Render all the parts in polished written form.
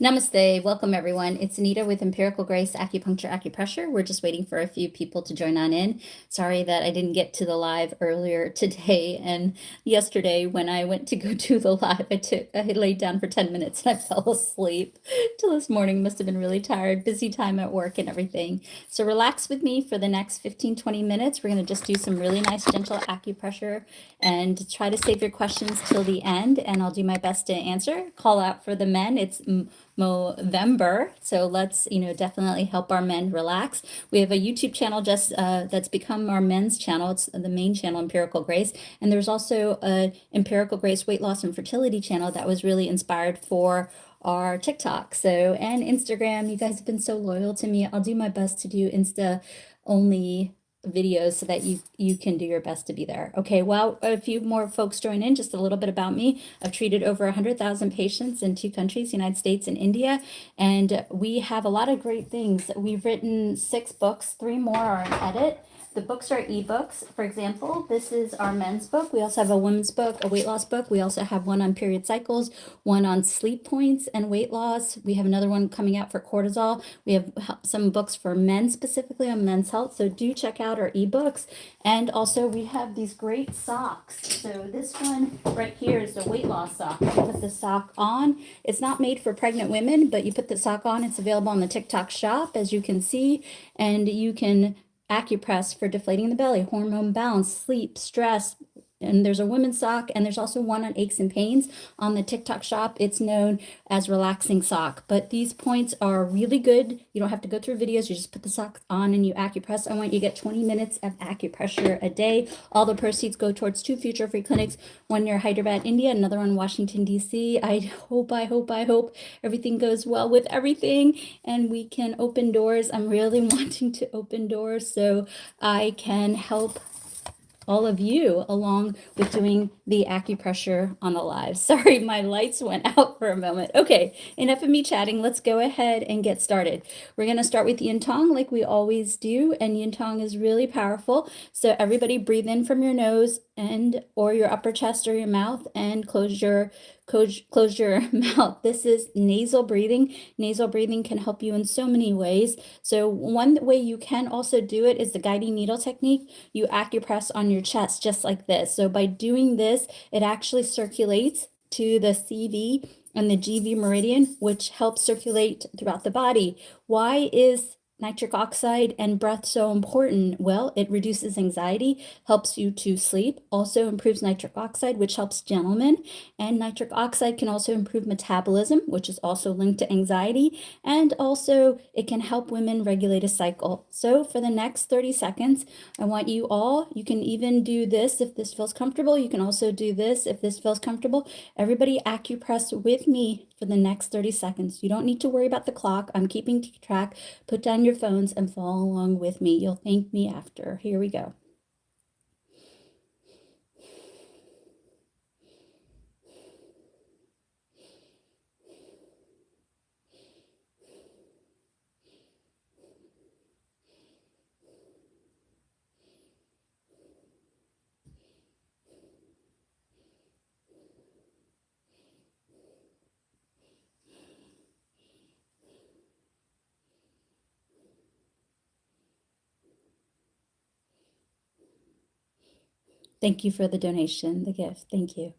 Namaste. Welcome, everyone. It's Anita with Empirical Grace Acupuncture Acupressure. We're just waiting for a few people to join on in. Sorry that I didn't get to the live earlier today and yesterday when I went to go do the live. I laid down for 10 minutes and I fell asleep till this morning. Must have been really tired, busy time at work and everything. So relax with me for the next 15-20 minutes. We're going to just do some really nice gentle acupressure and try to save your questions till the end, and I'll do my best to answer. Call out for the men. It's Movember, so let's definitely help our men relax. We have a YouTube channel just that's become our men's channel. It's the main channel, Empirical Grace, and there's also a Empirical Grace weight loss and fertility channel that was really inspired for our TikTok. So, and Instagram. You guys have been so loyal to me. I'll do my best to do Insta only videos so that you can do your best to be there. Okay, well, a few more folks join in. Just a little bit about me. I've treated over 100,000 patients in 2 countries, United States and India, and we have a lot of great things. We've written 6 books, 3 more are in edit. The books are ebooks. For example, this is our men's book. We also have a women's book, a weight loss book. We also have one on period cycles, one on sleep points and weight loss. We have another one coming out for cortisol. We have some books for men, specifically on men's health. So do check out our ebooks. And also we have these great socks. So this one right here is the weight loss sock. You put the sock on. It's not made for pregnant women, but you put the sock on. It's available on the TikTok shop, as you can see, and you can acupress for deflating the belly, hormone balance, sleep, stress. And there's a women's sock, and there's also one on aches and pains on the TikTok shop. It's known as relaxing sock, but these points are really good. You don't have to go through videos. You just put the sock on and you acupress. I want you to get 20 minutes of acupressure a day. All the proceeds go towards 2 future free clinics, one near Hyderabad, India, another one in Washington, D.C. I hope everything goes well with everything and we can open doors. I'm really wanting to open doors so I can help all of you along with doing the acupressure on the live. Sorry, my lights went out for a moment. Okay, enough of me chatting. Let's go ahead and get started. We're going to start with Yin Tong like we always do, and Yin Tong is really powerful. So everybody breathe in from your nose and or your upper chest or your mouth and close your mouth. This is nasal breathing. Nasal breathing can help you in so many ways. So one way you can also do it is the guiding needle technique. You acupress on your chest just like this. So by doing this, it actually circulates to the CV and the GV meridian, which helps circulate throughout the body. Why is nitric oxide and breath so important? Well, it reduces anxiety, helps you to sleep, also improves nitric oxide, which helps gentlemen. And nitric oxide can also improve metabolism, which is also linked to anxiety. And also it can help women regulate a cycle. So for the next 30 seconds, I want you all, you can even do this if this feels comfortable. You can also do this if this feels comfortable. Everybody acupress with me for the next 30 seconds. You don't need to worry about the clock. I'm keeping track. Put down your phones and follow along with me. You'll thank me after. Here we go. Thank you for the donation, the gift. Thank you.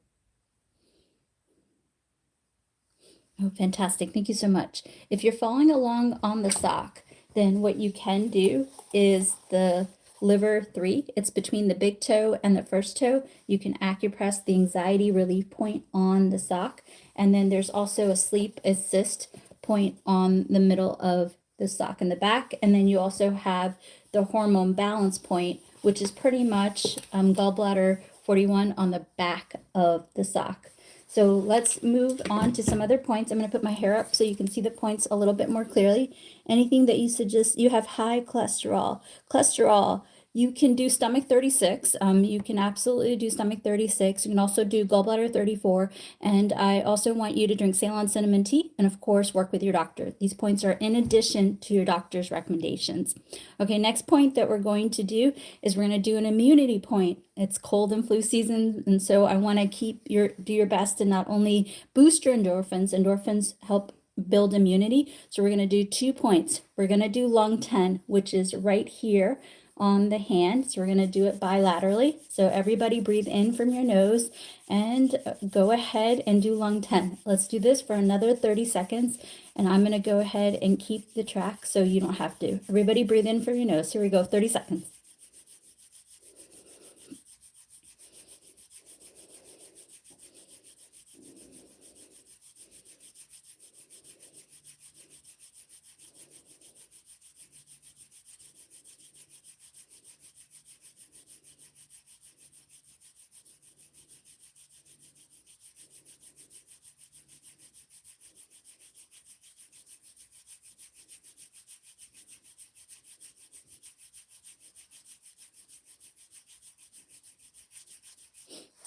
Oh, fantastic. Thank you so much. If you're following along on the sock, then what you can do is the liver 3. It's between the big toe and the first toe. You can acupress the anxiety relief point on the sock. And then there's also a sleep assist point on the middle of the sock in the back. And then you also have the hormone balance point, which is pretty much gallbladder 41 on the back of the sock. So let's move on to some other points. I'm going to put my hair up so you can see the points a little bit more clearly. Anything that you suggest, you have high cholesterol. Cholesterol, you can do stomach 36. You can absolutely do stomach 36. You can also do gallbladder 34. And I also want you to drink Ceylon cinnamon tea and, of course, work with your doctor. These points are in addition to your doctor's recommendations. Okay, next point that we're going to do is we're going to do an immunity point. It's cold and flu season, and so I want to do your best to not only boost your endorphins. Endorphins help build immunity. So we're going to do 2 points. We're going to do lung 10, which is right here on the hand. So we're going to do it bilaterally. So everybody breathe in from your nose and go ahead and do lung 10. Let's do this for another 30 seconds. And I'm going to go ahead and keep the track so you don't have to. Everybody breathe in from your nose. Here we go, 30 seconds.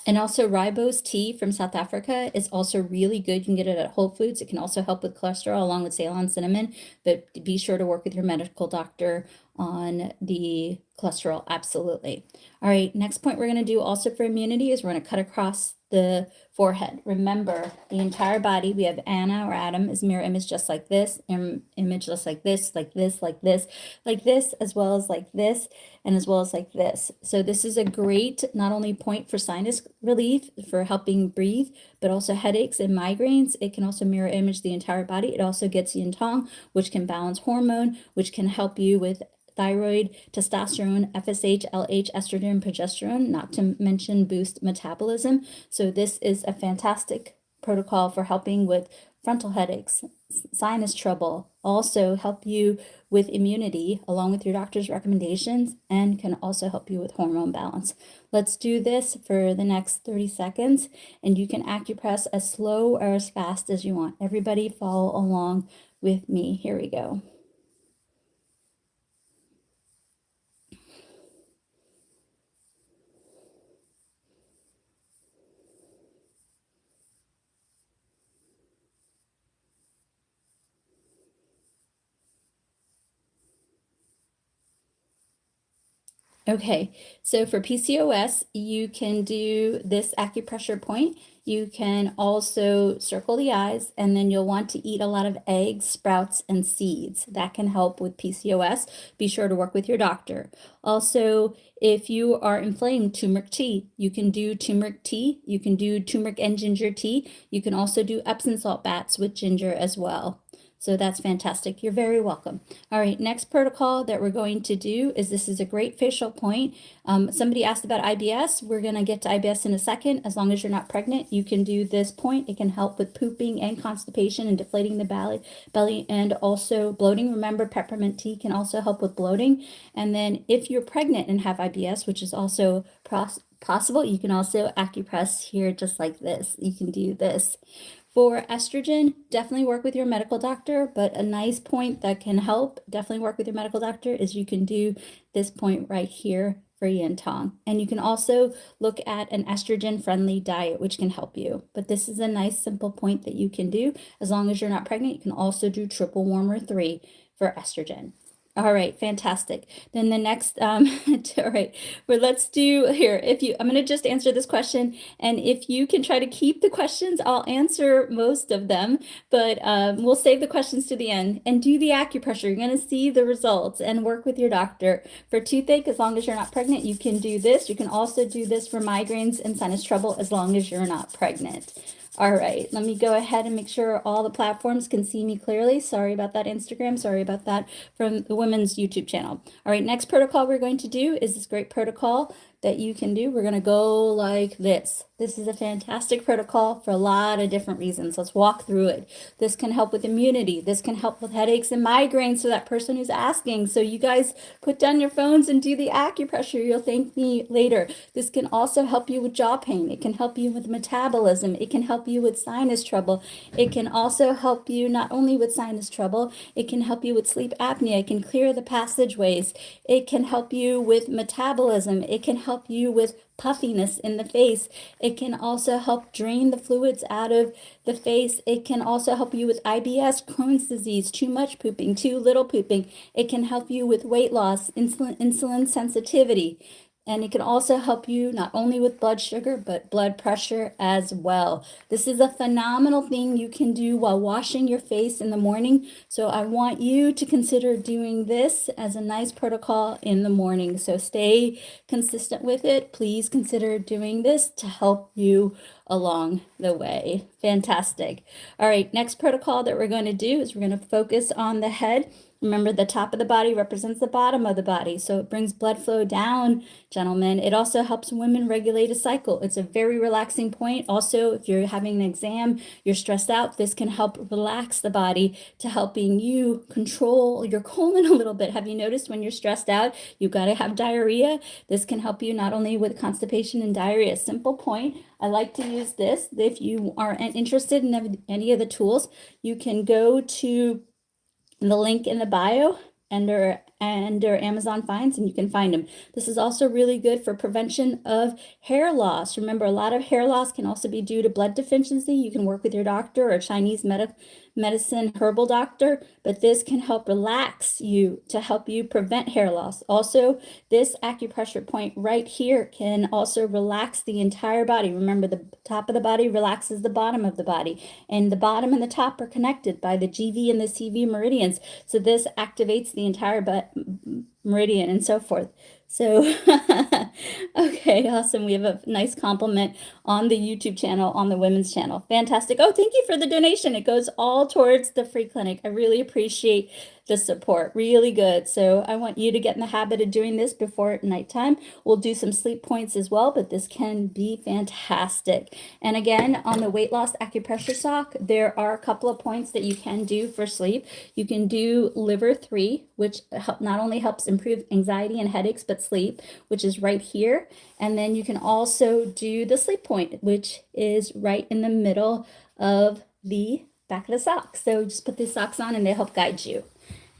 And also ribose tea from South Africa is also really good. You can get it at Whole Foods. It can also help with cholesterol along with Ceylon cinnamon, but be sure to work with your medical doctor on the cholesterol, absolutely. All right, next point we're going to do also for immunity is we're going to cut across the forehead. Remember, the entire body, we have Anna or Adam is mirror image just like this, image just like this, like this, like this, like this, as well as like this, and as well as like this. So this is a great not only point for sinus relief, for helping breathe, but also headaches and migraines. It can also mirror image the entire body. It also gets yin tong, which can balance hormone, which can help you with thyroid, testosterone, FSH, LH, estrogen, progesterone, not to mention boost metabolism. So this is a fantastic protocol for helping with frontal headaches, sinus trouble, also help you with immunity along with your doctor's recommendations, and can also help you with hormone balance. Let's do this for the next 30 seconds, and you can acupress as slow or as fast as you want. Everybody follow along with me. Here we go. Okay, so for PCOS, you can do this acupressure point. You can also circle the eyes, and then you'll want to eat a lot of eggs, sprouts, and seeds. That can help with PCOS. Be sure to work with your doctor. Also, if you are inflamed, turmeric tea, you can do turmeric tea. You can do turmeric and ginger tea. You can also do Epsom salt baths with ginger as well. So that's fantastic. You're very welcome. All right, next protocol that we're going to do is this is a great facial point. Somebody asked about IBS. We're going to get to IBS in a second. As long as you're not pregnant, you can do this point. It can help with pooping and constipation and deflating the belly and also bloating. Remember, peppermint tea can also help with bloating. And then if you're pregnant and have IBS, which is also possible, you can also acupress here just like this. You can do this. For estrogen, definitely work with your medical doctor, but a nice point that can help definitely work with your medical doctor is you can do this point right here for yin tong. And you can also look at an estrogen-friendly diet, which can help you. But this is a nice simple point that you can do. As long as you're not pregnant, you can also do triple warmer 3 for estrogen. All right, fantastic. Then the next, all right, well, let's do here. I'm going to just answer this question, and if you can try to keep the questions, I'll answer most of them, but we'll save the questions to the end and do the acupressure. You're going to see the results and work with your doctor. For toothache, as long as you're not pregnant, you can do this. You can also do this for migraines and sinus trouble as long as you're not pregnant. All right, let me go ahead and make sure all the platforms can see me clearly. Sorry about that, Instagram. Sorry about that from the women's YouTube channel. All right, next protocol we're going to do is this great protocol that you can do. We're going to go like this. This is a fantastic protocol for a lot of different reasons. Let's walk through it. This can help with immunity. This can help with headaches and migraines for that person who's asking. So you guys put down your phones and do the acupressure. You'll thank me later. This can also help you with jaw pain. It can help you with metabolism. It can help you with sinus trouble. It can also help you not only with sinus trouble, it can help you with sleep apnea. It can clear the passageways. It can help you with metabolism. It can help you with puffiness in the face. It can also help drain the fluids out of the face. It can also help you with IBS, Crohn's disease, too much pooping, too little pooping. It can help you with weight loss, insulin sensitivity. And it can also help you not only with blood sugar, but blood pressure as well. This is a phenomenal thing you can do while washing your face in the morning. So I want you to consider doing this as a nice protocol in the morning. So stay consistent with it. Please consider doing this to help you along the way. Fantastic. All right, next protocol that we're going to do is we're going to focus on the head. Remember, the top of the body represents the bottom of the body, so it brings blood flow down, gentlemen. It also helps women regulate a cycle. It's a very relaxing point. Also, if you're having an exam, you're stressed out, this can help relax the body to helping you control your colon a little bit. Have you noticed when you're stressed out, you've got to have diarrhea? This can help you not only with constipation and diarrhea. Simple point. I like to use this. If you aren't interested in any of the tools, you can go to the link in the bio under Amazon Finds, and you can find them. This is also really good for prevention of hair loss. Remember, a lot of hair loss can also be due to blood deficiency. You can work with your doctor or Chinese medicine herbal doctor, but this can help relax you to help you prevent hair loss. Also, this acupressure point right here can also relax the entire body. Remember, the top of the body relaxes the bottom of the body, and the bottom and the top are connected by the GV and the CV meridians. So this activates the entire meridian and so forth. So, okay, awesome. We have a nice compliment on the YouTube channel, on the women's channel. Fantastic. Oh, thank you for the donation. It goes all towards the free clinic. I really appreciate the support. Really good. So I want you to get in the habit of doing this before nighttime. We'll do some sleep points as well, but this can be fantastic. And again, on the weight loss acupressure sock, there are a couple of points that you can do for sleep. You can do liver 3, which not only helps improve anxiety and headaches, but sleep, which is right here. And then you can also do the sleep point, which is right in the middle of the back of the sock. So just put these socks on and they help guide you.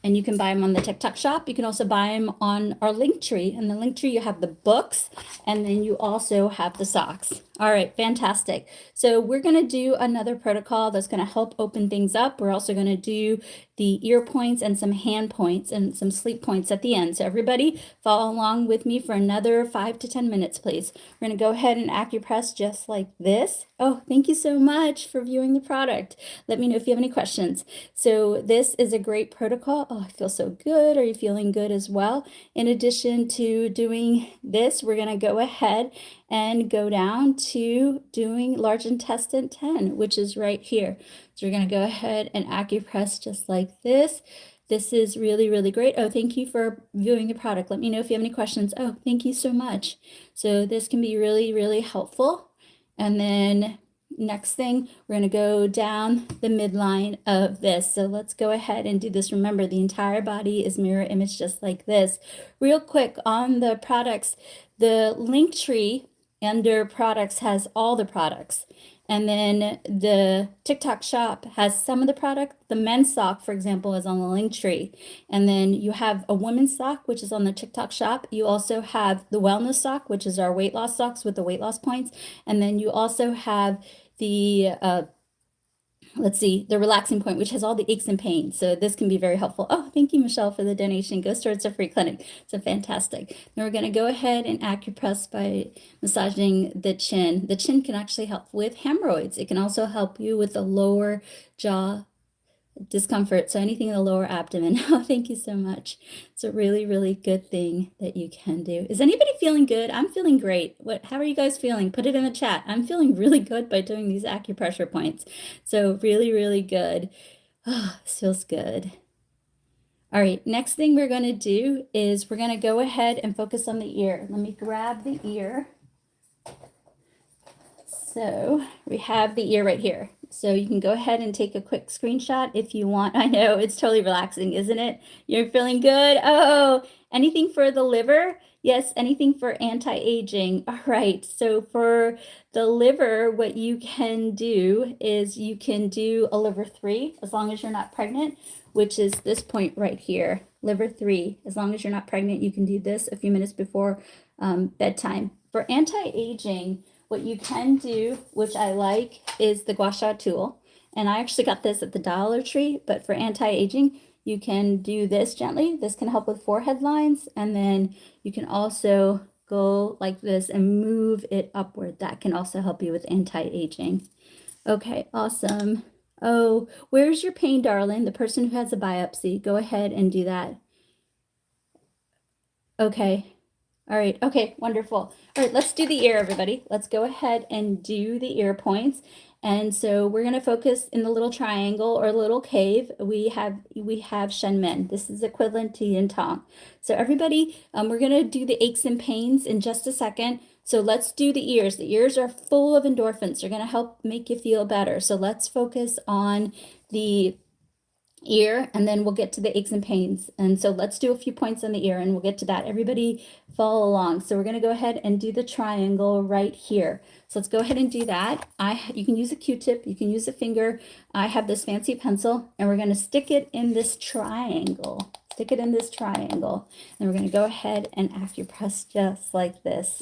And you can buy them on the TikTok shop. You can also buy them on our link tree. And the link tree, you have the books, and then you also have the socks. All right, fantastic. So we're going to do another protocol that's going to help open things up. We're also going to do the ear points and some hand points and some sleep points at the end. So everybody follow along with me for another 5 to 10 minutes, please. We're going to go ahead and acupress just like this. Oh, thank you so much for viewing the product. Let me know if you have any questions. So this is a great protocol. Oh, I feel so good. Are you feeling good as well? In addition to doing this, we're going to go ahead and go down to doing large intestine 10, which is right here. So we're going to go ahead and acupress just like this. This is really, really great. Oh, thank you for viewing the product. Let me know if you have any questions. Oh, thank you so much. So this can be really, really helpful. And then next thing, we're going to go down the midline of this. So let's go ahead and do this. Remember, the entire body is mirror image just like this. Real quick on the products, the link tree under products has all the products. And then the TikTok shop has some of the product. The men's sock, for example, is on the link tree. And then you have a women's sock, which is on the TikTok shop. You also have the wellness sock, which is our weight loss socks with the weight loss points. And then you also have the let's see, the relaxing point, which has all the aches and pains. So this can be very helpful. Oh, thank you, Michelle, for the donation. Goes towards a free clinic. So fantastic. Now we're going to go ahead and acupress by massaging the chin. The chin can actually help with hemorrhoids. It can also help you with the lower jaw discomfort. So anything in the lower abdomen. Oh, thank you so much. It's a really, really good thing that you can do. Is anybody feeling good? I'm feeling great. How are you guys feeling? Put it in the chat. I'm feeling really good by doing these acupressure points. So really, really good. Oh, this feels good. All right, next thing we're going to do is we're going to go ahead and focus on the ear. Let me grab the ear. So we have the ear right here. So you can go ahead and take a quick screenshot if you want. I know it's totally relaxing, isn't it? You're feeling good. Oh, anything for the liver? Yes, anything for anti-aging. All right. So for the liver, what you can do is you can do a liver 3 as long as you're not pregnant, which is this point right here. Liver 3. As long as you're not pregnant, you can do this a few minutes before bedtime. For anti-aging, what you can do, which I like, is the gua sha tool. And I actually got this at the Dollar Tree, but for anti-aging, you can do this gently. This can help with forehead lines. And then you can also go like this and move it upward. That can also help you with anti-aging. Okay, awesome. Oh, where's your pain, darling? The person who has a biopsy, go ahead and do that. Okay. All right. Okay, wonderful. All right, let's do the ear, everybody. Let's go ahead and do the ear points. And so we're going to focus in the little triangle or little cave. We have Shen Men. This is equivalent to Yin Tong. So everybody, we're going to do the aches and pains in just a second. So let's do the ears. The ears are full of endorphins. They're going to help make you feel better. So let's focus on the ear, and then we'll get to the aches and pains. And so let's do a few points on the ear and we'll get to that. Everybody follow along. So we're going to go ahead and do the triangle right here. So let's go ahead and do that. You can use a Q-tip, you can use a finger. I have this fancy pencil and we're going to stick it in this triangle. Stick it in this triangle. And we're going to go ahead and acupress just like this.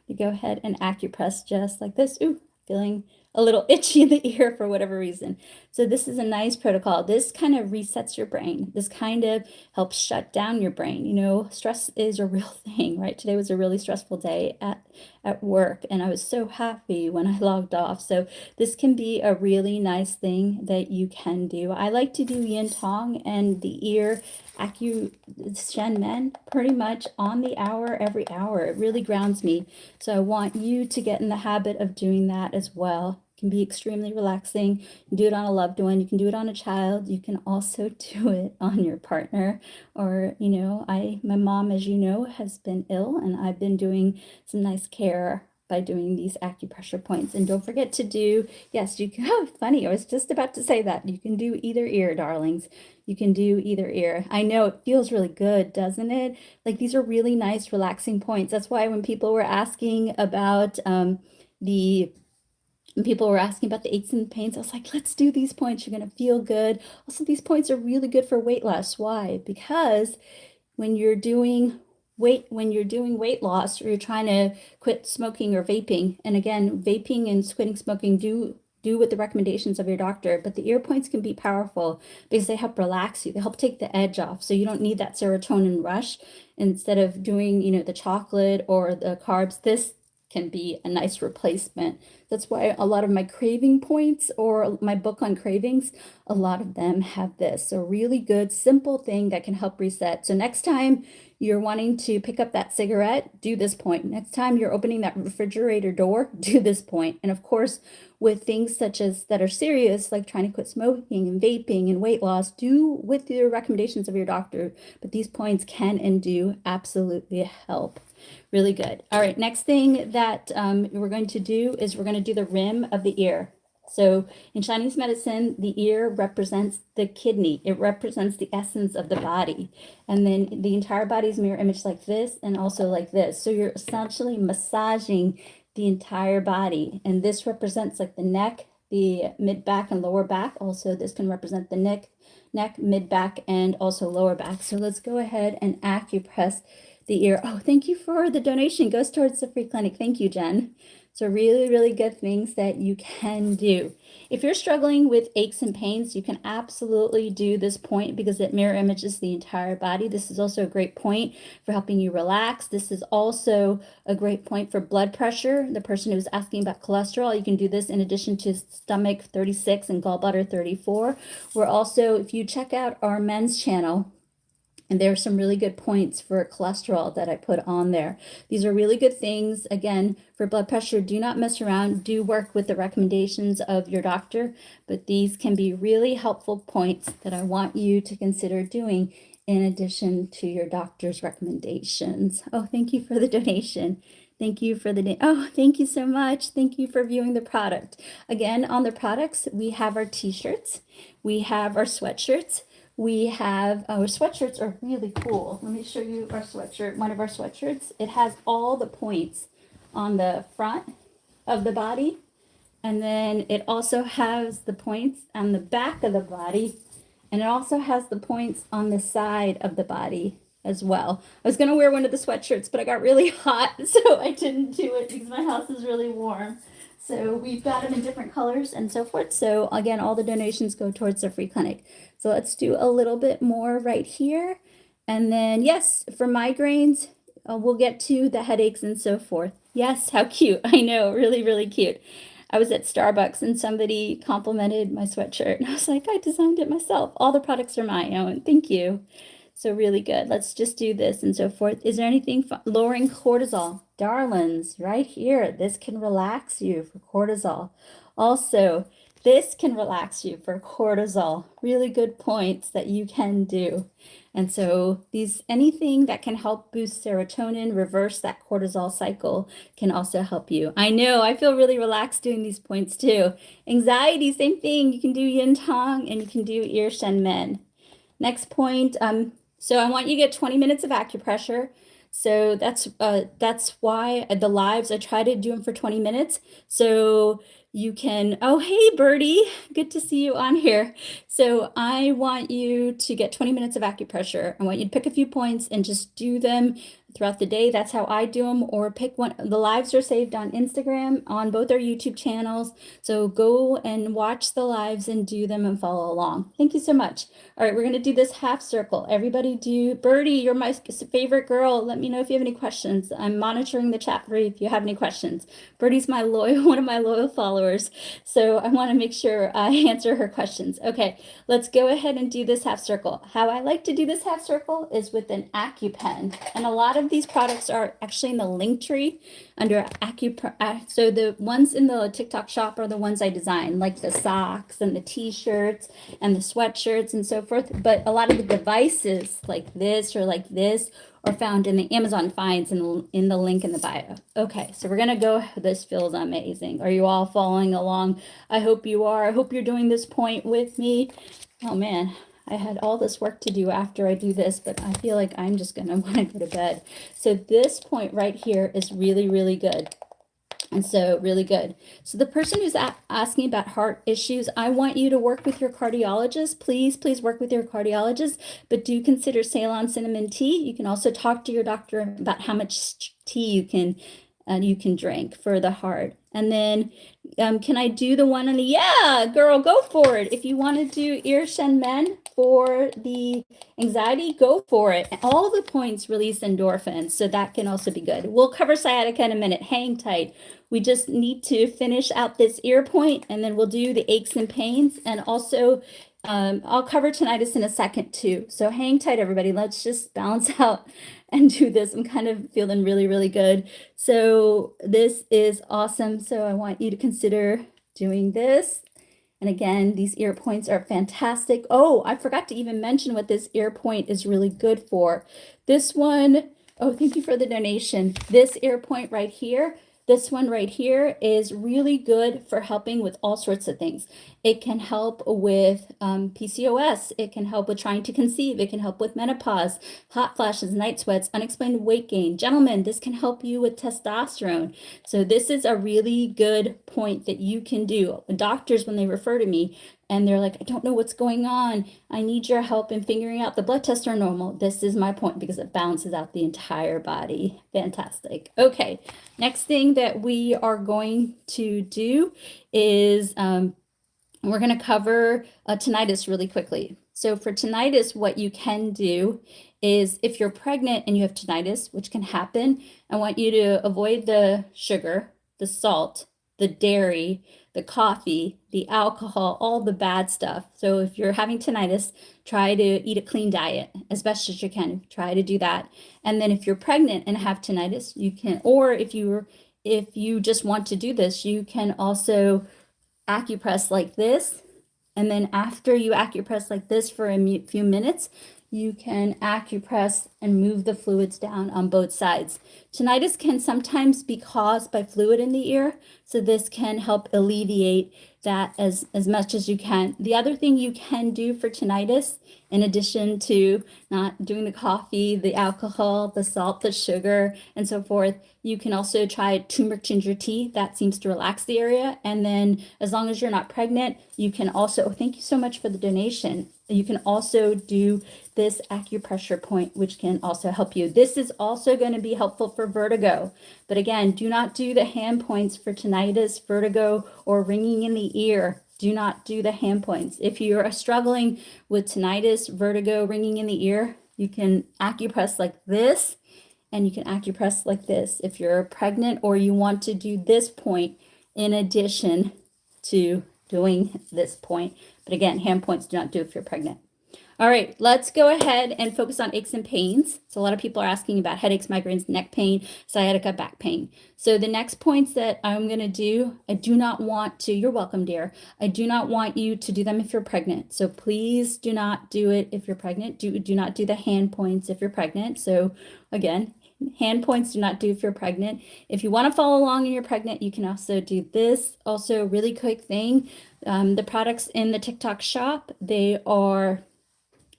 You go ahead and acupress just like this. Ooh, feeling a little itchy in the ear for whatever reason. So this is a nice protocol. This kind of resets your brain. This kind of helps shut down your brain. You know, stress is a real thing, right? Today was a really stressful day at work, and I was so happy when I logged off. So this can be a really nice thing that you can do. I like to do Yin Tong and the ear Shen Men pretty much on the hour, every hour. It really grounds me. So I want you to get in the habit of doing that as well. It can be extremely relaxing. You can do it on a loved one. You can do it on a child. You can also do it on your partner. Or, you know, my mom, as you know, has been ill, and I've been doing some nice care by doing these acupressure points. And don't forget to do, yes, you can, oh, funny, I was just about to say that. You can do either ear, darlings. You can do either ear. I know it feels really good, doesn't it? Like these are really nice, relaxing points. That's why when people were asking about the aches and pains, I was like, let's do these points. You're going to feel good. Also, these points are really good for weight loss. Why? Because when you're doing weight loss, or you're trying to quit smoking or vaping, and again, vaping and quitting smoking do with the recommendations of your doctor, but the ear points can be powerful because they help relax you. They help take the edge off, so you don't need that serotonin rush. Instead of doing, you know, the chocolate or the carbs, this can be a nice replacement. That's why a lot of my craving points or my book on cravings, a lot of them have this. So really good, simple thing that can help reset. So next time you're wanting to pick up that cigarette, do this point. Next time you're opening that refrigerator door, do this point. And of course, with things such as that are serious, like trying to quit smoking and vaping and weight loss, do with the recommendations of your doctor. But these points can and do absolutely help. Really good. All right, next thing that we're going to do is we're going to do the rim of the ear. So in Chinese medicine, the ear represents the kidney. It represents the essence of the body. And then the entire body's mirror image like this and also like this. So you're essentially massaging the entire body. And this represents like the neck, the mid back and lower back. Also, this can represent the neck, mid back, and also lower back. So let's go ahead and acupress the ear. Oh, thank you for the donation. Goes towards the free clinic. Thank you, Jen. So really, really good things that you can do. If you're struggling with aches and pains, you can absolutely do this point because it mirror images the entire body. This is also a great point for helping you relax. This is also a great point for blood pressure. The person who's asking about cholesterol, you can do this in addition to stomach 36 and gallbladder 34. We're also, if you check out our men's channel, and there are some really good points for cholesterol that I put on there. These are really good things. Again, for blood pressure, do not mess around. Do work with the recommendations of your doctor, but these can be really helpful points that I want you to consider doing in addition to your doctor's recommendations. Oh, thank you for the donation. Thank you for the, oh, thank you so much. Thank you for viewing the product. Again, on the products, we have our t-shirts, we have our sweatshirts, we have our sweatshirts are really cool. Let me show you our sweatshirt, one of our sweatshirts. It has all the points on the front of the body. And then it also has the points on the back of the body. And it also has the points on the side of the body as well. I was going to wear one of the sweatshirts, but I got really hot, so I didn't do it because my house is really warm. So we've got them in different colors and so forth. So again, all the donations go towards the free clinic. So let's do a little bit more right here. And then yes, for migraines, we'll get to the headaches and so forth. Yes, how cute. I know, really, really cute. I was at Starbucks and somebody complimented my sweatshirt and I was like, I designed it myself. All the products are my own. Thank you. So really good. Let's just do this and so forth. Is there anything lowering cortisol? Darlings, right here. This can relax you for cortisol. Also, this can relax you for cortisol. Really good points that you can do. And so anything that can help boost serotonin, reverse that cortisol cycle can also help you. I know, I feel really relaxed doing these points too. Anxiety, same thing. You can do yin tong and you can do Erection men. Next point, so I want you to get 20 minutes of acupressure. So that's why the lives, I try to do them for 20 minutes. So you can, oh, hey, Birdie, good to see you on here. So I want you to get 20 minutes of acupressure. I want you to pick a few points and just do them throughout the day. That's how I do them, or pick one. The lives are saved on Instagram, on both our YouTube channels. So go and watch the lives and do them and follow along. Thank you so much. All right, we're going to do this half circle. Everybody do, Birdie, you're my favorite girl. Let me know if you have any questions. I'm monitoring the chat for you if you have any questions. Birdie's my one of my loyal followers. So I want to make sure I answer her questions. Okay, let's go ahead and do this half circle. How I like to do this half circle is with an AccuPen. And a lot of these products are actually in the link tree under acupressure. So the ones in the TikTok shop are the ones I designed, like the socks and the t-shirts and the sweatshirts and so forth. But a lot of the devices like this or like this are found in the Amazon finds in the link in the bio. Okay, so we're gonna go. This feels amazing. Are you all following along? I hope you are. I hope you're doing this point with me. Oh man, I had all this work to do after I do this, but I feel like I'm just gonna want to go to bed. So this point right here is really, really good. And so really good. So the person who's asking about heart issues, I want you to work with your cardiologist. Please, please work with your cardiologist, but do consider Ceylon cinnamon tea. You can also talk to your doctor about how much tea you can drink for the heart. And then can I do the one on the, yeah, girl, go for it. If you want to do Erection men for the anxiety, go for it. All the points release endorphins, so that can also be good. We'll cover sciatica in a minute. Hang tight. We just need to finish out this ear point, and then we'll do the aches and pains. And also, I'll cover tinnitus in a second too. So hang tight, everybody. Let's just balance out and do this. I'm kind of feeling really, really good. So this is awesome. So I want you to consider doing this. And again, these ear points are fantastic. Oh, I forgot to even mention what this ear point is really good for. This one, oh, thank you for the donation. This ear point right here, this one right here is really good for helping with all sorts of things. It can help with PCOS. It can help with trying to conceive. It can help with menopause, hot flashes, night sweats, unexplained weight gain. Gentlemen, this can help you with testosterone. So this is a really good point that you can do. Doctors, when they refer to me, and they're like, I don't know what's going on. I need your help in figuring out the blood tests are normal. This is my point because it balances out the entire body. Fantastic. Okay, next thing that we are going to do is we're going to cover tinnitus really quickly. So for tinnitus, what you can do is if you're pregnant and you have tinnitus, which can happen, I want you to avoid the sugar, the salt, the dairy, the coffee, the alcohol, all the bad stuff. So if you're having tinnitus, try to eat a clean diet as best as you can. Try to do that. And then if you're pregnant and have tinnitus, you can, or if you just want to do this, you can also acupress like this. And then after you acupress like this for a few minutes, you can acupress and move the fluids down on both sides. Tinnitus can sometimes be caused by fluid in the ear, so this can help alleviate that as much as you can. The other thing you can do for tinnitus, in addition to not doing the coffee, the alcohol, the salt, the sugar, and so forth, you can also try turmeric ginger tea. That seems to relax the area. And then as long as you're not pregnant, you can also, thank you so much for the donation. You can also do this acupressure point, which can also help you. This is also going to be helpful for vertigo. But again, do not do the hand points for tinnitus, vertigo, or ringing in the ear. Do not do the hand points. If you're struggling with tinnitus, vertigo, ringing in the ear, you can acupress like this. and you can acupress like this if you're pregnant or you want to do this point in addition to doing this point. But again, hand points do not do if you're pregnant. All right, let's go ahead and focus on aches and pains. So a lot of people are asking about headaches, migraines, neck pain, sciatica, back pain. So the next points that I'm going to do, I do not want to, you're welcome, dear. I do not want you to do them if you're pregnant. So please do not do it if you're pregnant. Do not do the hand points if you're pregnant. So again, hand points do not do if you're pregnant. If you want to follow along and you're pregnant, you can also do this. Also, really quick thing, the products in the TikTok shop, they are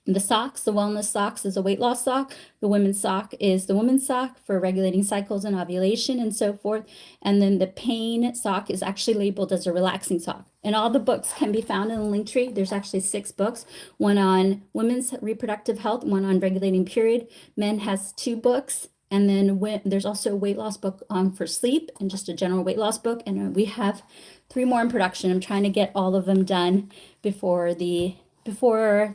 the socks. The wellness socks is a weight loss sock. The women's sock is the women's sock for regulating cycles and ovulation and so forth. And then the pain sock is actually labeled as a relaxing sock. And all the books can be found in the link tree. There's actually 6 books, one on women's reproductive health, one on regulating period. Men has 2 books. And then there's also a weight loss book for sleep and just a general weight loss book. And we have 3 more in production. I'm trying to get all of them done before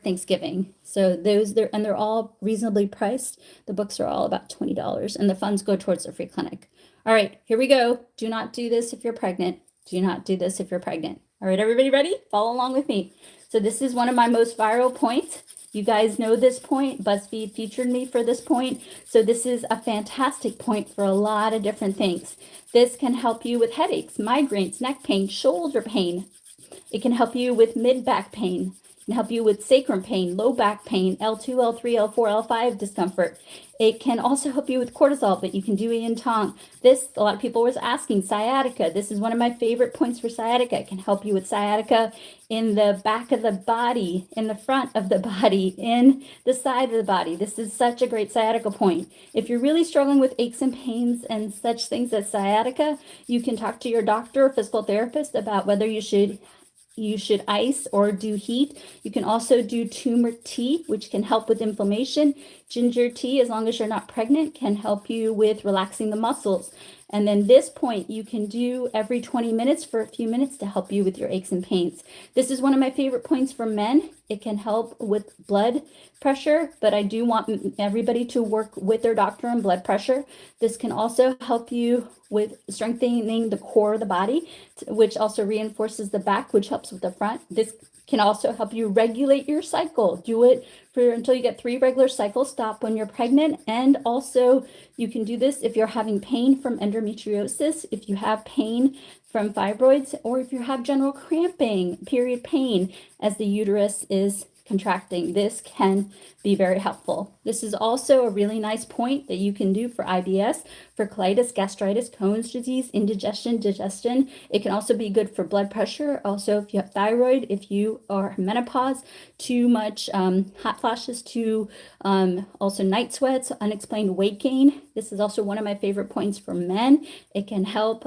Thanksgiving. So they're all reasonably priced. The books are all about $20 and the funds go towards the free clinic. All right, here we go. Do not do this if you're pregnant. Do not do this if you're pregnant. All right, everybody ready? Follow along with me. So this is one of my most viral points. You guys know this point. BuzzFeed featured me for this point. So this is a fantastic point for a lot of different things. This can help you with headaches, migraines, neck pain, shoulder pain. It can help you with mid-back pain. It can help you with sacrum pain, low back pain, L2, L3, L4, L5 discomfort. It can also help you with cortisol, but you can do yin tong. This, a lot of people was asking, sciatica. This is one of my favorite points for sciatica. It can help you with sciatica in the back of the body, in the front of the body, in the side of the body. This is such a great sciatica point. If you're really struggling with aches and pains and such things as sciatica, you can talk to your doctor or physical therapist about whether you should ice or do heat. You can also do turmeric tea, which can help with inflammation. Ginger tea, as long as you're not pregnant, can help you with relaxing the muscles. And then this point you can do every 20 minutes for a few minutes to help you with your aches and pains. This is one of my favorite points for men. It can help with blood pressure, but I do want everybody to work with their doctor on blood pressure. This can also help you with strengthening the core of the body, which also reinforces the back, which helps with the front. This can also help you regulate your cycle. Do it for until you get 3 regular cycles. Stop when you're pregnant. And also you can do this if you're having pain from endometriosis, if you have pain from fibroids, or if you have general cramping, period pain as the uterus is contracting. This can be very helpful. This is also a really nice point that you can do for IBS, for colitis, gastritis, Crohn's disease, indigestion, digestion. It can also be good for blood pressure. Also, if you have thyroid, if you are menopause, too much hot flashes, also night sweats, unexplained weight gain. This is also one of my favorite points for men. It can help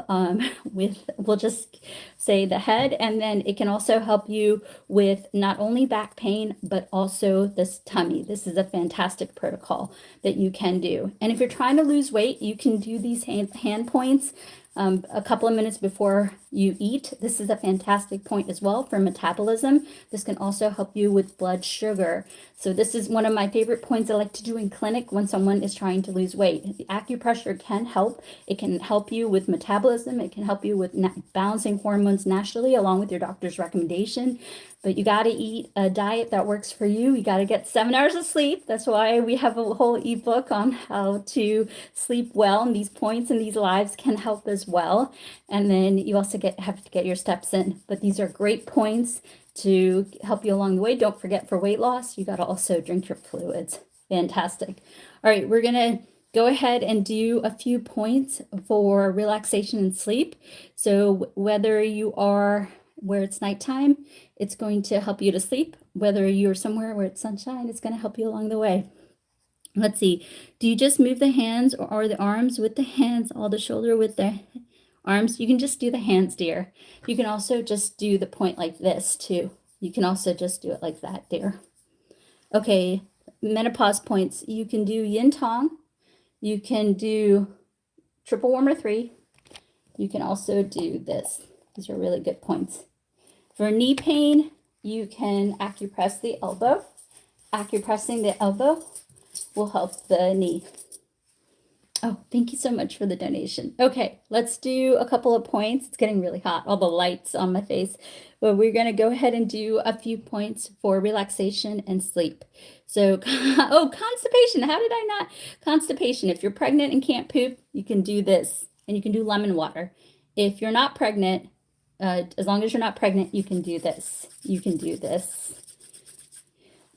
with, we'll just say the head, and then it can also help you with not only back pain, but also this tummy. This is a fantastic protocol that you can do. And if you're trying to lose weight, you can do these hand points a couple of minutes before you eat. This is a fantastic point as well for metabolism. This can also help you with blood sugar. So this is one of my favorite points I like to do in clinic when someone is trying to lose weight. The acupressure can help. It can help you with metabolism. It can help you with balancing hormones naturally along with your doctor's recommendation. But you got to eat a diet that works for you. You got to get 7 hours of sleep. That's why we have a whole ebook on how to sleep well. And these points and these lives can help as well. And then you also have to get your steps in. But these are great points to help you along the way. Don't forget, for weight loss, you got to also drink your fluids. Fantastic. All right, we're going to go ahead and do a few points for relaxation and sleep. So whether you are where it's nighttime, it's going to help you to sleep. Whether you're somewhere where it's sunshine, it's going to help you along the way. Let's see. Do you just move the hands or the arms with the hands, all the shoulder with the arms? You can just do the hands, dear. You can also just do the point like this too. You can also just do it like that, dear. Okay, menopause points. You can do yin tong. You can do triple warmer 3. You can also do this. These are really good points. For knee pain, you can acupress the elbow. Acupressing the elbow will help the knee. Oh, thank you so much for the donation. Okay, let's do a couple of points. It's getting really hot, all the lights on my face. But we're going to go ahead and do a few points for relaxation and sleep. So, oh, constipation. How did I not? Constipation. If you're pregnant and can't poop, you can do this, and you can do lemon water. If you're not pregnant, as long as you're not pregnant, you can do this. You can do this.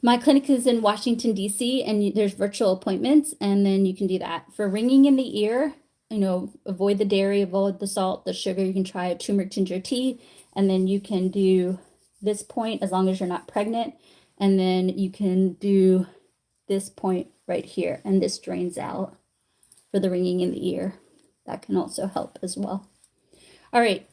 My clinic is in Washington, D.C., and there's virtual appointments, and then you can do that. For ringing in the ear, avoid the dairy, avoid the salt, the sugar. You can try a turmeric ginger tea, and then you can do this point as long as you're not pregnant, and then you can do this point right here, and this drains out for the ringing in the ear. That can also help as well. All right.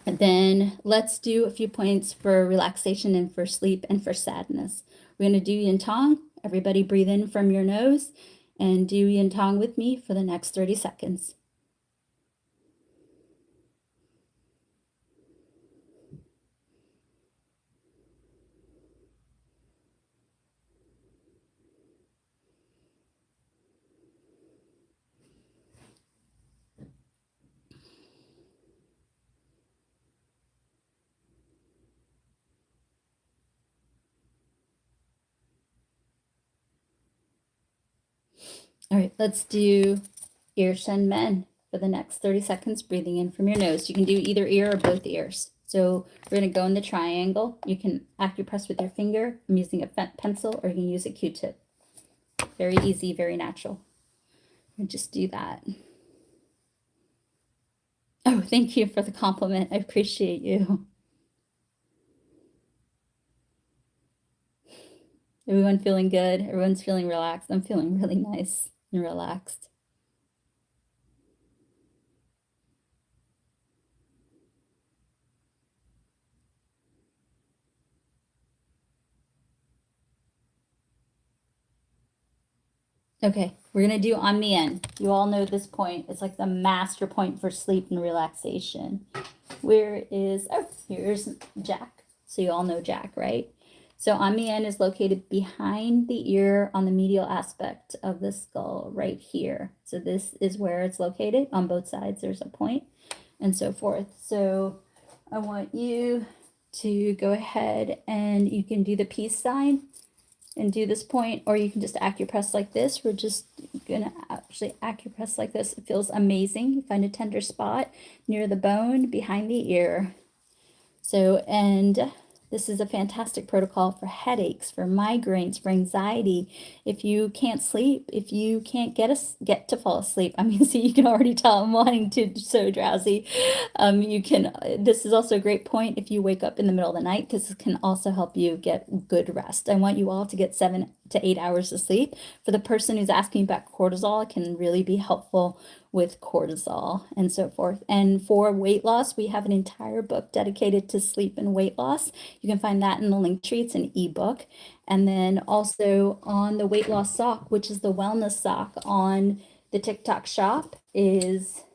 And then let's do a few points for relaxation and for sleep and for sadness. We're going to do yin tong. Everybody breathe in from your nose and do yin tong with me for the next 30 seconds. All right, let's do Erection men for the next 30 seconds, breathing in from your nose. You can do either ear or both ears. So we're going to go in the triangle. You can acupress with your finger. I'm using a pencil, or you can use a Q-tip. Very easy, very natural. And just do that. Oh, thank you for the compliment. I appreciate you. Everyone feeling good? Everyone's feeling relaxed? I'm feeling really nice and relaxed. Okay, we're gonna do on the end. You all know this point. It's like the master point for sleep and relaxation. Where is, oh, here's Jack. So you all know Jack, right? So on the end is located behind the ear on the medial aspect of the skull right here. So this is where it's located. On both sides, there's a point and so forth. So I want you to go ahead and you can do the peace sign and do this point, or you can just acupress like this. We're just gonna actually acupress like this. It feels amazing. You find a tender spot near the bone behind the ear. So, and this is a fantastic protocol for headaches, for migraines, for anxiety. If you can't sleep, if you can't get to fall asleep, I mean, see, you can already tell I'm wanting to, so drowsy. You can, this is also a great point if you wake up in the middle of the night, because it can also help you get good rest. I want you all to get 7 to 8 hours of sleep. For the person who's asking about cortisol, it can really be helpful with cortisol and so forth. And for weight loss, we have an entire book dedicated to sleep and weight loss. You can find that in the link tree. It's an ebook. And then also on the weight loss sock, which is the wellness sock on the TikTok shop, is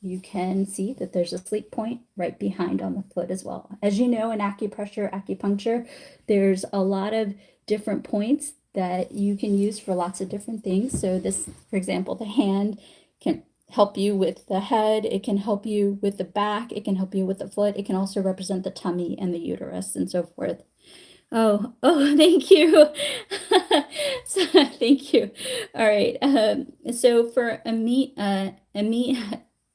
you can see that there's a sleep point right behind on the foot as well. As you know, in acupressure, acupuncture, there's a lot of different points that you can use for lots of different things. So this, for example, the hand can help you with the head, it can help you with the back, it can help you with the foot, it can also represent the tummy and the uterus and so forth. Oh, thank you. So, thank you. All right. So for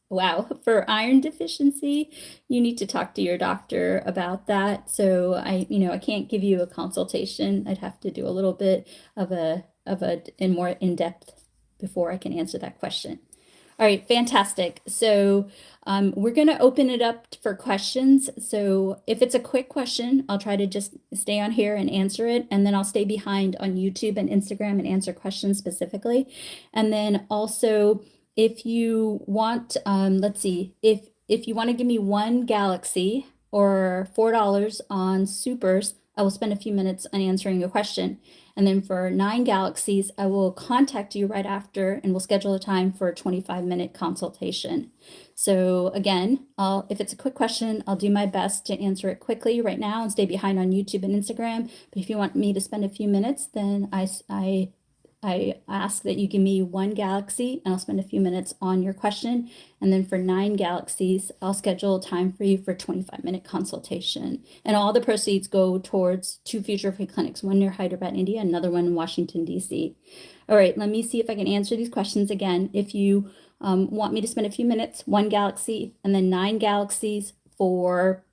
wow, for iron deficiency, you need to talk to your doctor about that. So I can't give you a consultation. I'd have to do a little bit of a more in-depth before I can answer that question. All right, fantastic. So we're going to open it up for questions. So if it's a quick question, I'll try to just stay on here and answer it. And then I'll stay behind on YouTube and Instagram and answer questions specifically. And then also, if you want, let's see, if you want to give me one galaxy or $4 on supers, I will spend a few minutes on answering a question. And then for 9 galaxies, I will contact you right after and we'll schedule a time for a 25-minute consultation. So again, if it's a quick question, I'll do my best to answer it quickly right now and stay behind on YouTube and Instagram. But if you want me to spend a few minutes, then I I ask that you give me 1 galaxy, and I'll spend a few minutes on your question. And then for 9 galaxies, I'll schedule time for you for a 25-minute consultation. And all the proceeds go towards 2 future free clinics, one near Hyderabad, India, another one in Washington, D.C. All right, let me see if I can answer these questions again. If you want me to spend a few minutes, 1 galaxy, and then 9 galaxies for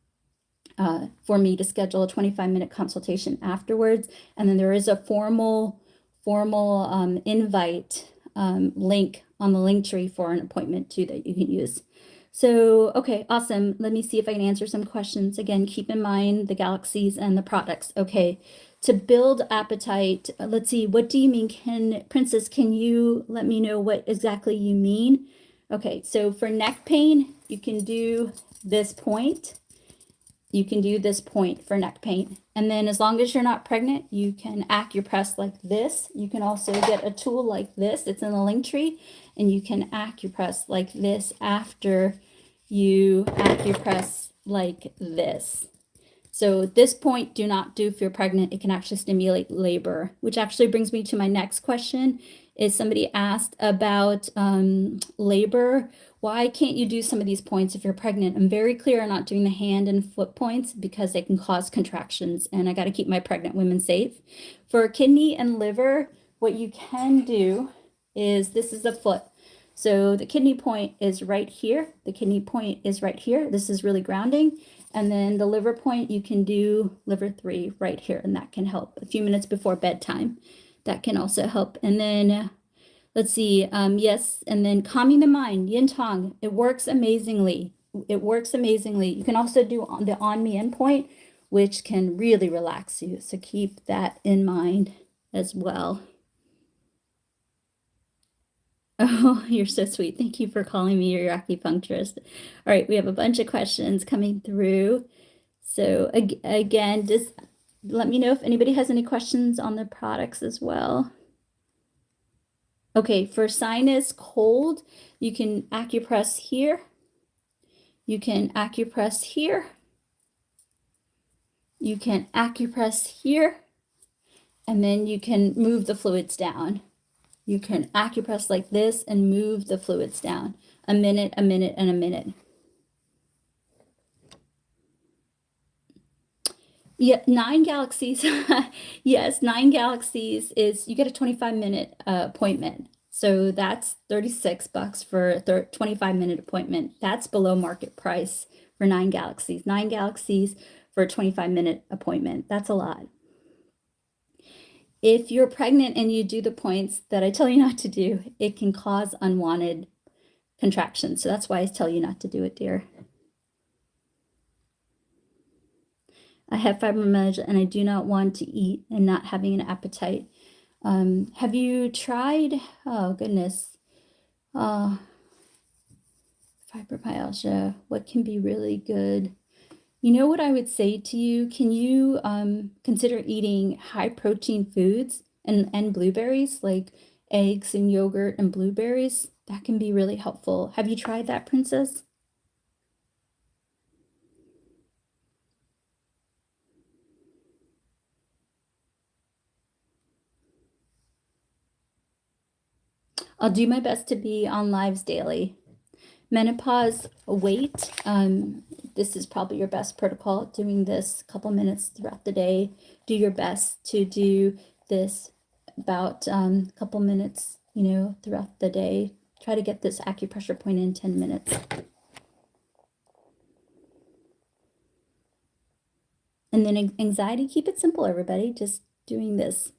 me to schedule a 25-minute consultation afterwards. And then there is a formal invite link on the link tree for an appointment too that you can use. So, okay, awesome. Let me see if I can answer some questions. Again, keep in mind the galaxies and the products. Okay, to build appetite, let's see, what do you mean? Princess, can you let me know what exactly you mean? Okay, so for neck pain, you can do this point. You can do this point for neck pain. And then as long as you're not pregnant, you can acupress like this. You can also get a tool like this. It's in the link tree. And you can acupress like this after you acupress like this. So this point, do not do if you're pregnant. It can actually stimulate labor, which actually brings me to my next question. Is somebody asked about labor. Why can't you do some of these points if you're pregnant? I'm very clear on not doing the hand and foot points because they can cause contractions, and I got to keep my pregnant women safe. For kidney and liver, what you can do is, this is the foot. So the kidney point is right here. The kidney point is right here. This is really grounding. And then the liver point, you can do liver 3 right here, and that can help a few minutes before bedtime. That can also help. And then let's see, yes, and then calming the mind, yin tong, it works amazingly. It works amazingly. You can also do the on me in point, which can really relax you. So keep that in mind as well. Oh, you're so sweet. Thank you for calling me your acupuncturist. All right, we have a bunch of questions coming through. So again, just let me know if anybody has any questions on the products as well. Okay, for sinus cold, you can acupress here. You can acupress here. You can acupress here. And then you can move the fluids down. You can acupress like this and move the fluids down. A minute, and a minute. Yeah, 9 galaxies. Yes, 9 galaxies is, you get a 25-minute appointment. So that's $36 for a 25-minute appointment. That's below market price for 9 galaxies. 9 galaxies for a 25-minute appointment. That's a lot. If you're pregnant and you do the points that I tell you not to do, it can cause unwanted contractions. So that's why I tell you not to do it, dear. I have fibromyalgia and I do not want to eat and not having an appetite. Have you tried, oh goodness, fibromyalgia, what can be really good? You know what I would say to you? Can you consider eating high protein foods and blueberries, like eggs and yogurt and blueberries? That can be really helpful. Have you tried that, Princess? I'll do my best to be on lives daily. Menopause weight. This is probably your best protocol, doing this a couple minutes throughout the day. Do your best to do this about a couple minutes, throughout the day. Try to get this acupressure point in 10 minutes. And then anxiety, keep it simple, everybody. Just doing this.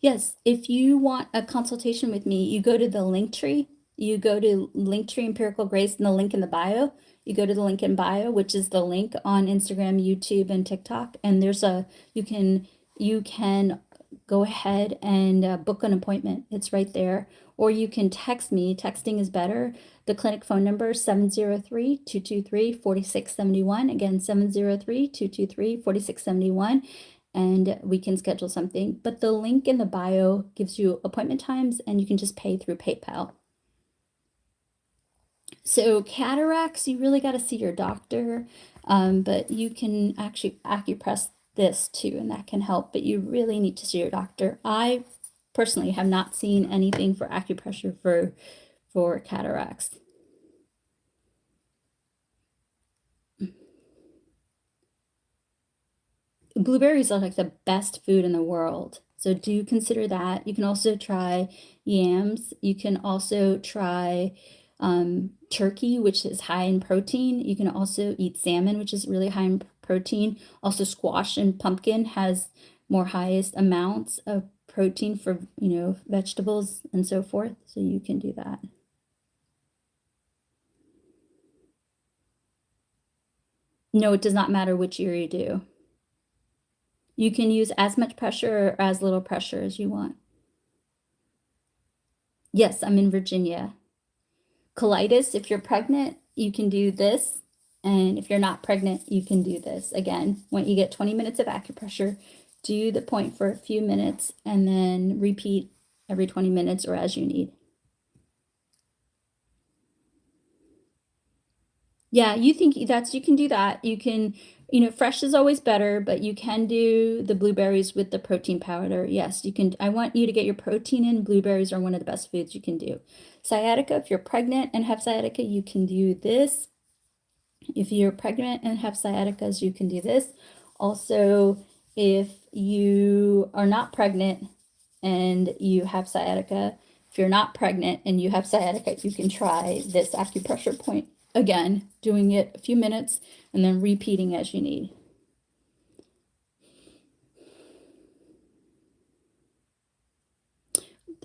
Yes, if you want a consultation with me, you go to the link tree. You go to Linktree Empirical Grace and the link in the bio. You go to the link in bio, which is the link on Instagram, YouTube, and TikTok. And there's you can go ahead and book an appointment. It's right there. Or you can text me. Texting is better. The clinic phone number is 703-223-4671. Again, 703-223-4671. And we can schedule something. But the link in the bio gives you appointment times, and you can just pay through PayPal. So cataracts, you really got to see your doctor, but you can actually acupress this too, and that can help, but you really need to see your doctor. I personally have not seen anything for acupressure for cataracts. Blueberries are like the best food in the world. So do consider that. You can also try yams. You can also try turkey, which is high in protein. You can also eat salmon, which is really high in protein. Also squash and pumpkin has more highest amounts of protein for, vegetables and so forth. So you can do that. No, it does not matter which ear you do. You can use as much pressure or as little pressure as you want. Yes, I'm in Virginia. Colitis, if you're pregnant, you can do this. And if you're not pregnant, you can do this. Again, when you get 20 minutes of acupressure, do the point for a few minutes and then repeat every 20 minutes or as you need. Yeah, you can do that. You can, fresh is always better, but you can do the blueberries with the protein powder. Yes, you can. I want you to get your protein in. Blueberries are one of the best foods you can do. Sciatica, if you're pregnant and have sciatica, you can do this. If you're pregnant and have sciaticas, you can do this. Also, if you are not pregnant and you have sciatica, if you're not pregnant and you have sciatica, you can try this acupressure point again, doing it a few minutes and then repeating as you need.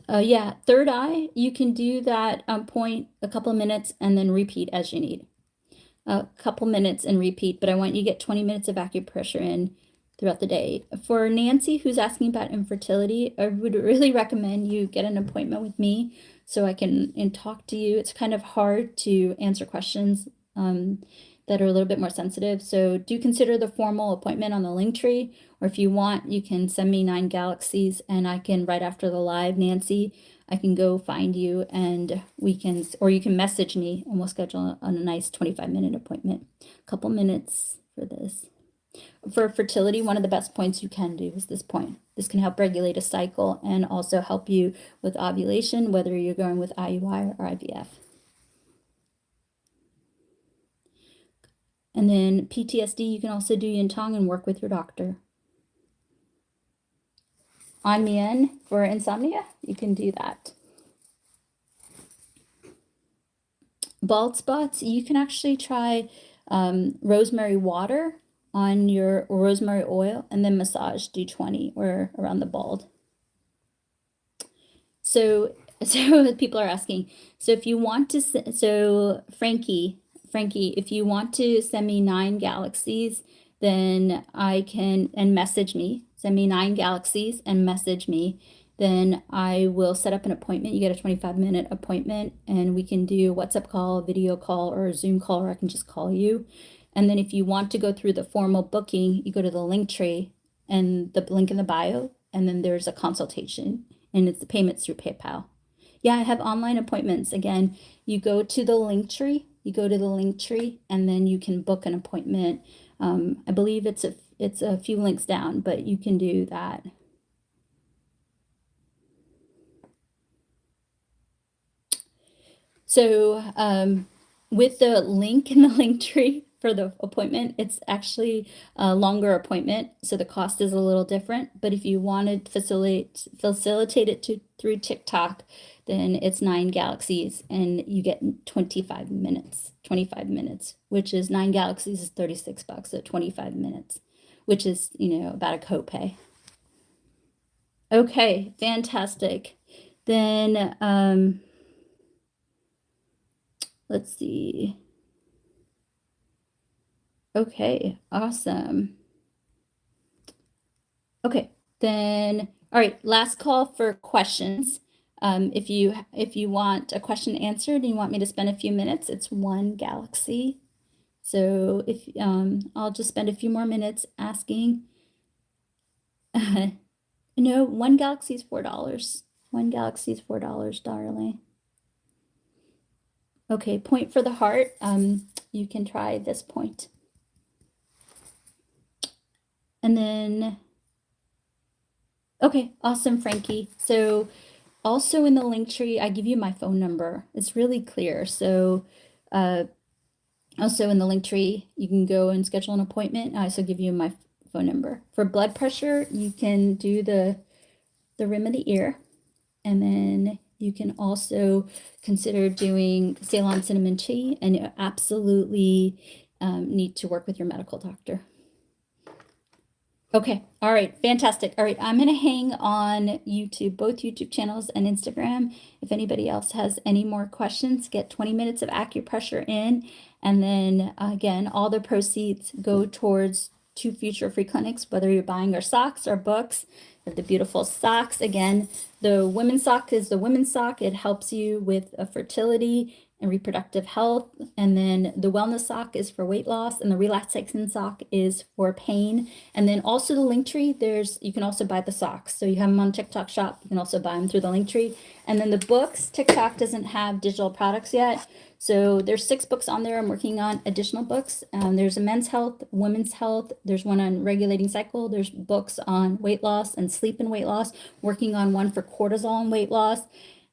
Yeah, third eye, you can do that point a couple of minutes and then repeat as you need. A couple minutes and repeat, but I want you to get 20 minutes of acupressure in throughout the day. For Nancy, who's asking about infertility, I would really recommend you get an appointment with me so I can talk to you. It's kind of hard to answer questions that are a little bit more sensitive. So do consider the formal appointment on the link tree, or if you want, you can send me 9 galaxies and I can, right after the live, Nancy, I can go find you and we can, or you can message me and we'll schedule a nice 25-minute appointment. A couple minutes for this. For fertility, one of the best points you can do is this point. This can help regulate a cycle and also help you with ovulation, whether you're going with IUI or IVF. And then PTSD, you can also do yin tong and work with your doctor. On Mien for insomnia, you can do that. Bald spots, you can actually try rosemary water on your rosemary oil and then massage, do 20 or around the bald. So people are asking, so if you want to, so Frankie, if you want to send me 9 galaxies, then I can, and message me, send me 9 galaxies and message me, then I will set up an appointment. You get a 25-minute appointment and we can do a WhatsApp call, a video call, or a Zoom call, or I can just call you. And then if you want to go through the formal booking, you go to the link tree and the link in the bio, and then there's a consultation and it's the payments through PayPal. Yeah, I have online appointments. Again, you go to the link tree, and then you can book an appointment. I believe it's a few links down, but you can do that. So with the link in the link tree for the appointment, it's actually a longer appointment, so the cost is a little different. But if you want to facilitate it through TikTok, then it's 9 galaxies and you get 25 minutes. 25 minutes, which is 9 galaxies is $36, so 25 minutes, which is, about a copay. Okay, fantastic. Then let's see. Okay, awesome. Okay, then, all right, last call for questions. If you want a question answered and you want me to spend a few minutes, it's 1 galaxy. So if I'll just spend a few more minutes asking. No, 1 galaxy is $4. 1 galaxy is $4, darling. Okay, point for the heart. You can try this point. And then, okay, awesome, Frankie. So also in the link tree, I give you my phone number. It's really clear. So also in the link tree, you can go and schedule an appointment. I also give you my phone number. For blood pressure, you can do the rim of the ear. And then you can also consider doing Ceylon cinnamon tea, and you absolutely need to work with your medical doctor. Okay, all right, fantastic. All right, I'm gonna hang on YouTube, both YouTube channels and Instagram. If anybody else has any more questions, get 20 minutes of acupressure in, and then again, all the proceeds go towards 2 future free clinics, whether you're buying our socks or books. The beautiful socks. Again, the women's sock is the women's sock. It helps you with fertility and reproductive health. And then the wellness sock is for weight loss, and the relaxation sock is for pain. And then also the link tree, you can also buy the socks. So you have them on TikTok shop. You can also buy them through the link tree. And then the books, TikTok doesn't have digital products yet. So there's 6 books on there. I'm working on additional books. There's a men's health, women's health. There's one on regulating cycle. There's books on weight loss and sleep and weight loss. Working on one for cortisol and weight loss.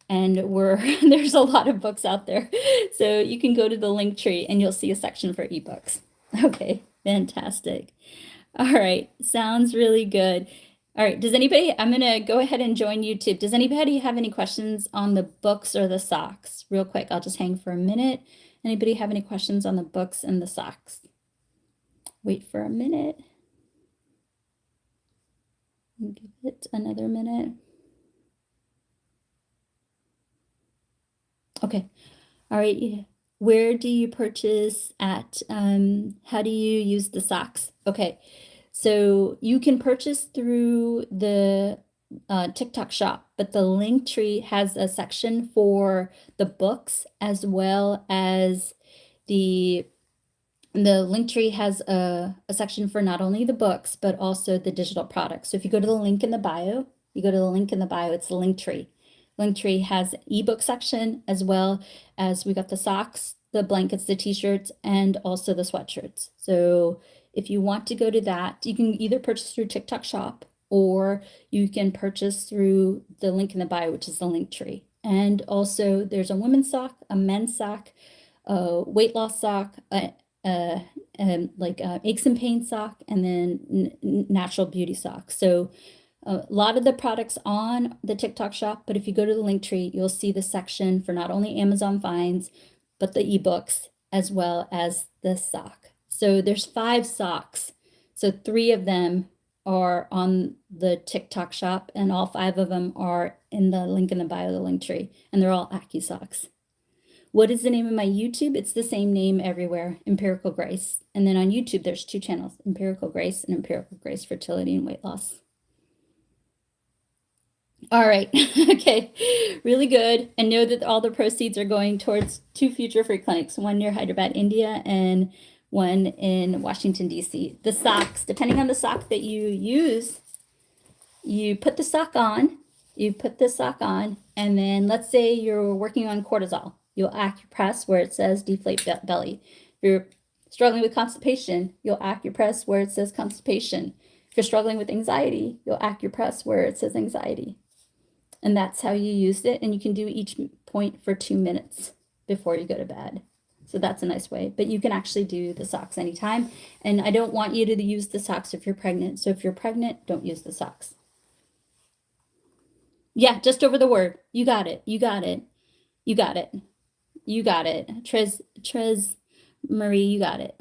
And there's a lot of books out there. So you can go to the link tree and you'll see a section for ebooks. Okay, fantastic. All right, sounds really good. All right, I'm gonna go ahead and join YouTube. Does anybody have any questions on the books or the socks? Real quick, I'll just hang for a minute. Anybody have any questions on the books and the socks? Wait for a minute. Give it another minute. Okay. All right. Where do you purchase at? How do you use the socks? Okay. So you can purchase through the TikTok shop, but the link tree has a section for the books, as well as the link tree has a section for not only the books, but also the digital products. So if you go to the link in the bio, it's the link tree. Link tree has ebook section, as well as we got the socks, the blankets, the t-shirts, and also the sweatshirts. So if you want to go to that, you can either purchase through TikTok shop, or you can purchase through the link in the bio, which is the link tree. And also there's a women's sock, a men's sock, a weight loss sock, aches and pain sock, and then natural beauty sock. So a lot of the products on the TikTok shop, but if you go to the link tree, you'll see the section for not only Amazon finds, but the ebooks, as well as the sock. So there's 5 socks. So 3 of them are on the TikTok shop, and all 5 of them are in the link in the bio of the link tree, and they're all Acu socks. What is the name of my YouTube? It's the same name everywhere, Empirical Grace. And then on YouTube, there's 2 channels, Empirical Grace and Empirical Grace Fertility and Weight Loss. All right, okay, really good. And know that all the proceeds are going towards 2 future free clinics, one near Hyderabad, India, and one in Washington, D.C. The socks, depending on the sock that you use, you put the sock on, and then let's say you're working on cortisol. You'll acupress where it says deflate belly. If you're struggling with constipation, you'll acupress where it says constipation. If you're struggling with anxiety, you'll acupress where it says anxiety. And that's how you used it. And you can do each point for 2 minutes before you go to bed. So that's a nice way. But you can actually do the socks anytime. And I don't want you to use the socks if you're pregnant. So if you're pregnant, don't use the socks. Yeah, just over the word. You got it. You got it. You got it. You got it. Trez Marie, you got it.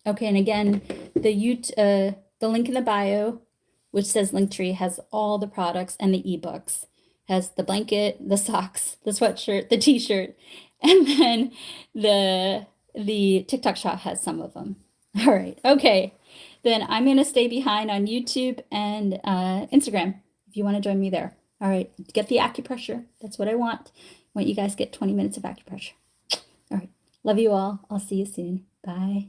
Okay, and again, the link in the bio, which says Linktree, has all the products and the ebooks. Has the blanket, the socks, the sweatshirt, the t-shirt, and then the TikTok shop has some of them. All right, okay. Then I'm gonna stay behind on YouTube and Instagram if you want to join me there. All right, get the acupressure. That's what I want. I want you guys to get 20 minutes of acupressure. All right, love you all. I'll see you soon. Bye.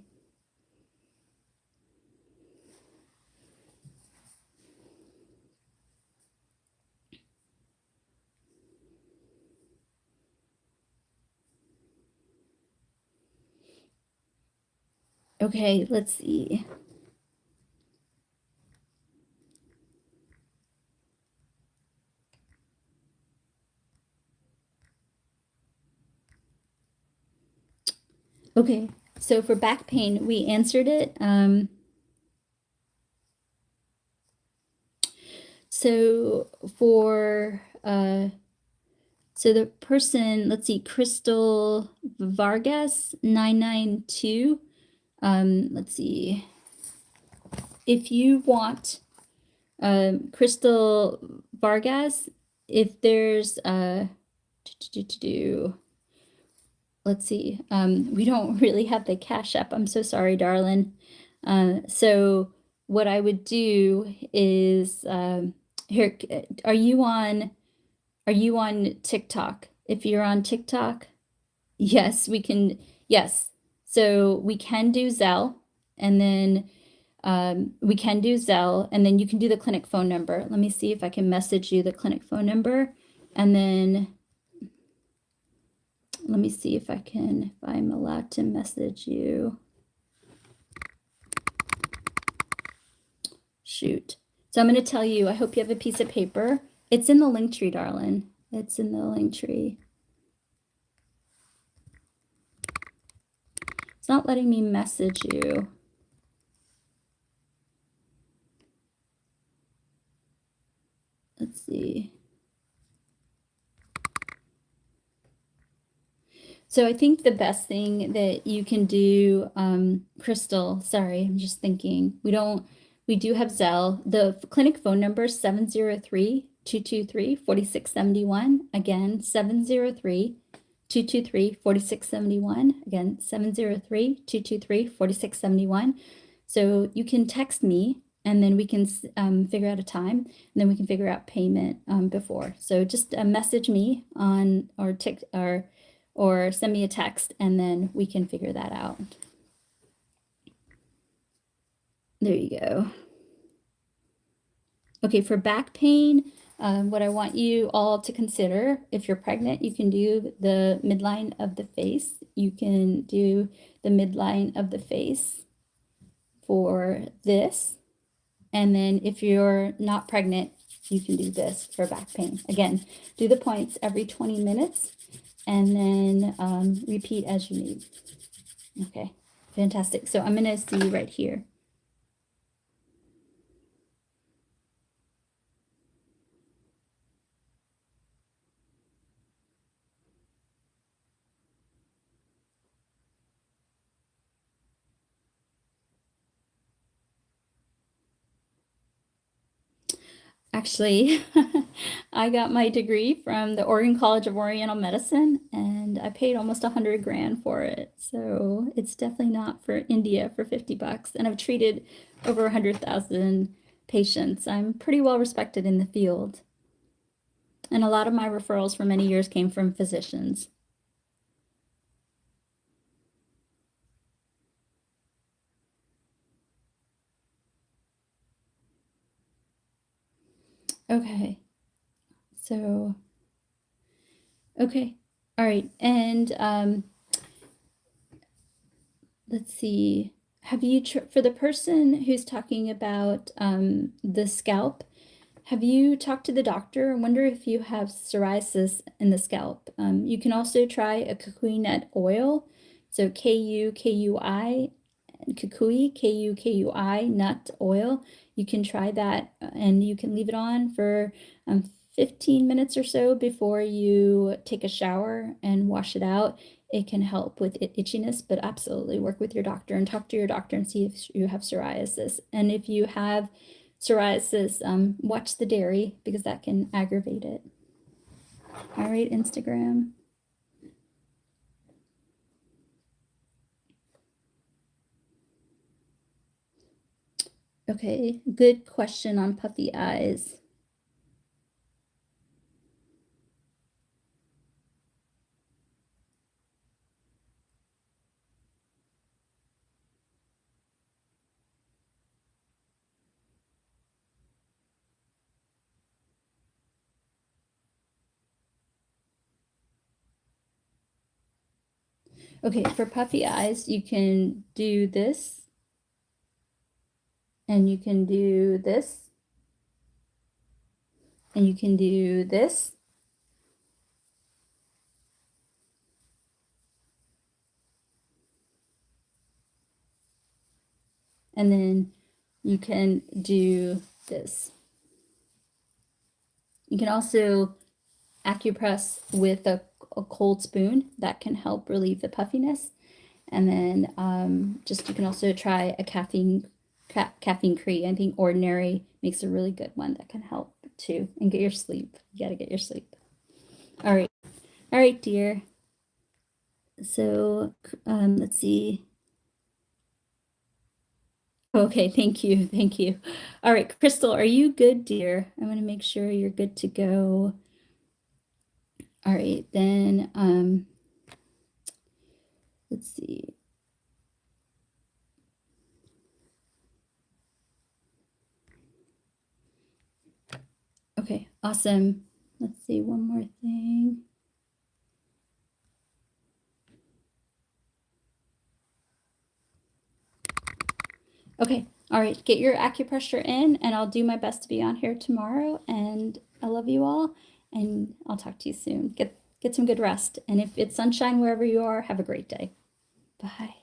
Okay, let's see. Okay, so for back pain, we answered it. So for so the person, let's see, Crystal Vargas 992. Let's see. If you want Crystal Vargas, if there's let's see, we don't really have the Cash App. I'm so sorry, darling. So what I would do is here, are you on TikTok? If you're on TikTok, yes, we can, yes. So we can do Zelle, and then we can do Zelle, and then you can do the clinic phone number. Let me see if I can message you the clinic phone number, and then let me see if I'm allowed to message you. Shoot. So I'm going to tell you, I hope you have a piece of paper. It's in the link tree, darling. It's in the link tree. It's not letting me message you. Let's see. So I think the best thing that you can do, Crystal, sorry, I'm just thinking, we do have Zelle. The clinic phone number is 703-223-4671. Again, 703-223-4671. Again, 703-223-4671. So you can text me, and then we can figure out a time, and then we can figure out payment before. So just message me on or send me a text, and then we can figure that out. There you go. Okay, for back pain, what I want you all to consider, if you're pregnant, you can do the midline of the face. You can do the midline of the face for this. And then if you're not pregnant, you can do this for back pain. Again, do the points every 20 minutes, and then repeat as you need. Okay, fantastic. So I'm going to see right here. Actually, I got my degree from the Oregon College of Oriental Medicine, and I paid almost 100 grand for it. So it's definitely not for India for 50 bucks. And I've treated over 100,000 patients. I'm pretty well respected in the field. And a lot of my referrals for many years came from physicians. Okay. So, okay. All right. And let's see. Have you, for the person who's talking about the scalp, have you talked to the doctor? I wonder if you have psoriasis in the scalp. You can also try a kukui nut oil. So Kukui, Kukui nut oil. You can try that, and you can leave it on for 15 minutes or so before you take a shower and wash it out. It can help with itchiness, but absolutely work with your doctor and talk to your doctor and see if you have psoriasis. And if you have psoriasis, watch the dairy, because that can aggravate it. All right, Instagram. Okay, good question on puffy eyes. Okay, for puppy eyes, you can do this, and you can do this, and you can do this. And then you can do this. You can also acupress with a cold spoon. That can help relieve the puffiness. And then just you can also try a caffeine-free. I think ordinary makes a really good one that can help too. And get your sleep. You got to get your sleep. All right. All right, dear. So let's see. Okay, thank you. Thank you. All right, Crystal, are you good, dear? I want to make sure you're good to go. All right, then let's see. Okay, awesome. Let's see one more thing. Okay, all right, get your acupressure in, and I'll do my best to be on here tomorrow. And I love you all, and I'll talk to you soon. Get some good rest. And if it's sunshine wherever you are, have a great day. Bye.